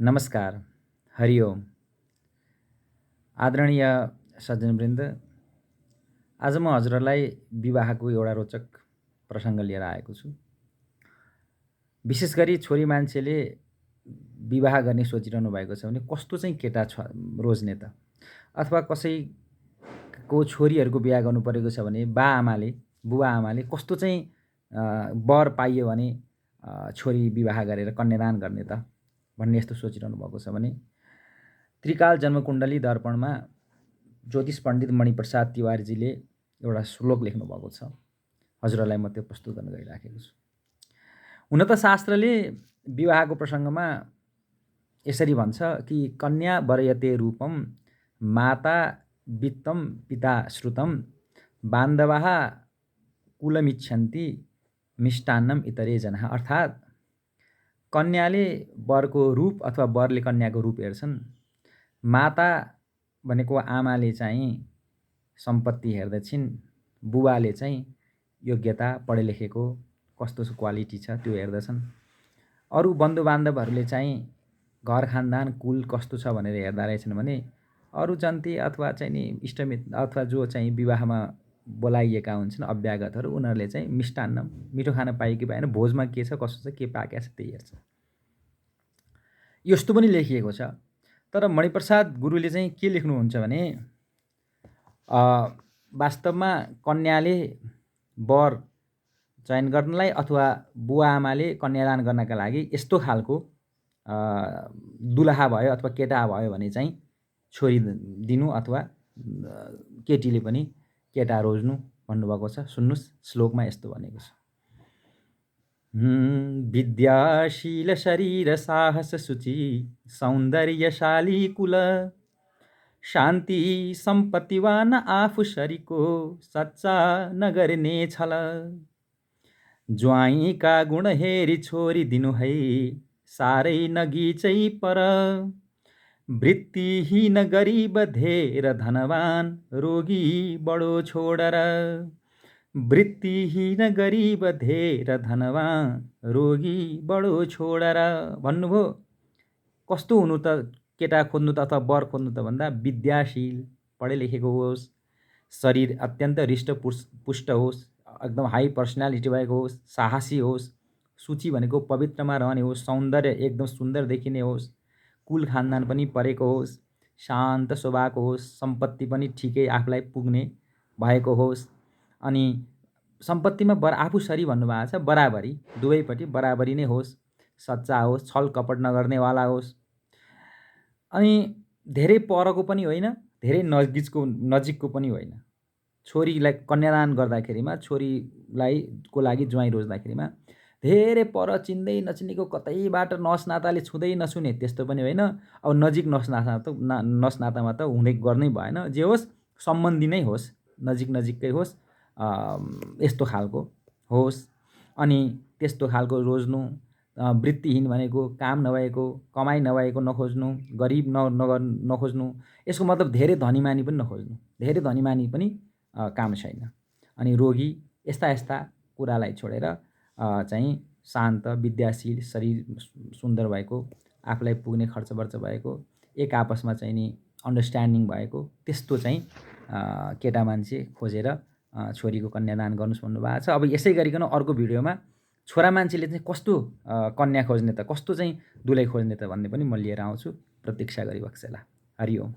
नमस्कार, हरिओम। आदरणीय सज्जनवृन्द, आज म हजुरहरूलाई विवाहको एउटा रोचक प्रसङ्ग लिएर आएको छु। विशेष गरी छोरी मान्छेले विवाह गर्ने सोचिरहनु भएको छ भने कस्तो चाहिँ केटा रोज्ने त, अथवा कसैको छोरीहरूको बिहा गर्नु परेको छ भने बुबा आमाले कस्तो चाहिँ वर पाइयो भने छोरी विवाह गरेर कन्यादान गर्ने त भन्ने यस्तो सोचिरहनु भएको छ भने त्रिकाल जन्मकुण्डली दर्पणमा ज्योतिष पण्डित मणिप्रसाद तिवारीजीले एउटा श्लोक लेख्नु भएको छ। हजुरहरूलाई म त्यो प्रस्तुत गर्न गइराखेको छु। हुन त शास्त्रले विवाहको प्रसङ्गमा यसरी भन्छ कि कन्या वरयते रूपम माता वित्तम पिता श्रुतम बान्धवाः कुलमिच्छन्ति मिष्टान्नम इतरे जनाः। अर्थात् कन्याले वरको रूप अथवा वरले कन्याको रूप हेर्छन्। माता भनेको आमाले चाहिँ सम्पत्ति हेर्दछिन्। बुबाले चाहिँ योग्यता, पढे लेखेको कस्तो क्वालिटी छ त्यो हेर्दछन्। अरू बन्धुबान्धवहरूले चाहिँ घर खानदान कुल कस्तो छ भनेर हेर्दा रहेछन् भने अरू जन्ती अथवा चाहिँ नि इष्टमित्र अथवा जो चाहिँ विवाहमा बोलाइएका हुन्छन् अभ्यागतहरू, उनीहरूले चाहिँ मिष्टान्न मिठो खान पायो कि पाएन, भोजमा के छ कसो छ के पाकेको छ त्यही हेर्छ। यस्तो पनि लेखिएको छ। तर मणिप्रसाद गुरुले चाहिँ के लेख्नुहुन्छ भने वास्तवमा कन्याले वर चयन गर्नलाई अथवा बुवा आमाले कन्यादान गर्नका लागि यस्तो खालको दुलहा भयो अथवा केटा भयो भने चाहिँ छोरी दिनु अथवा केटीले पनि केटा रोज्नु भन्नुभएको छ। सुन्नुहोस्, श्लोकमा यस्तो भनेको छ। विद्याशील शरीर साहस शुचि सौन्दर्यशाली कुल शान्ति सम्पत्तिवान आफू शरीको सच्चा नगर्ने छल ज्वाइँका गुण हेरी छोरी दिनु है साह्रै नगिचै पर वृत्तिहीन गरिब धेर धनवान रोगी बडो छोडर वृत्तिहीन गरिब धेर धनवान रोगी बडो छोडर भन्नुभयो। कस्तो हुनु त केटा खोज्नु त अथवा वर खोज्नु त भन्दा विद्याशील, पढे लेखेको होस्, शरीर अत्यन्त हृष्टपुष्ट होस्, एकदम हाई पर्सनालिटी भएको होस्, साहसी होस्, सूची भनेको पवित्रमा रहने होस्, सौन्दर्य एकदम सुन्दर देखिने होस्, कुल खानदान पनि परेको होस्, शान्त स्वभावको होस्, सम्पत्ति पनि ठिकै आफूलाई पुग्ने भएको होस्, अनि सम्पत्तिमा आफू सरी भन्नुभएको छ बराबरी, दुवैपट्टि बराबरी नै होस्, सच्चा होस्, छल कपट नगर्नेवाला होस्, अनि धेरै परको पनि होइन, धेरै नजिकको पनि होइन। छोरीलाई कन्यादान गर्दाखेरिमा छोरीलाई को लागि ज्वाइँ रोज्दाखेरिमा धेरै पर चिन्दै नचिनेको कतैबाट नसनाताले छुँदै नछुने त्यस्तो पनि होइन। अब नजिक नसनातामा त हुँदै गर्नै भएन। जे होस् सम्बन्धी नै होस्, नजिककै होस्, यस्तो खालको होस्। अनि त्यस्तो खालको रोज्नु। वृत्तिहीन भनेको काम नभएको, कमाइ नभएको नखोज्नु, गरिब नखोज्नु। यसको मतलब धेरै धनीमानी पनि नखोज्नु, धेरै धनीमानी पनि काम छैन। अनि रोगी, यस्ता कुरालाई छोडेर चाहिँ शान्त, विद्याशील, शरीर सुन्दर भएको, आफूलाई पुग्ने खर्चबर्च भएको, एक आपसमा चाहिँ नि अन्डरस्ट्यान्डिङ भएको त्यस्तो चाहिँ केटा मान्छे खोजेर छोरीको कन्यादान गर्नुहोस् भन्नुभएको छ। अब यसै गरिकन अर्को भिडियोमा छोरा मान्छेले चाहिँ कस्तो कन्या खोज्ने त, कस्तो चाहिँ दुलै खोज्ने त भन्ने पनि म लिएर आउँछु। प्रतीक्षा गरिबक्सेला। हरिओम।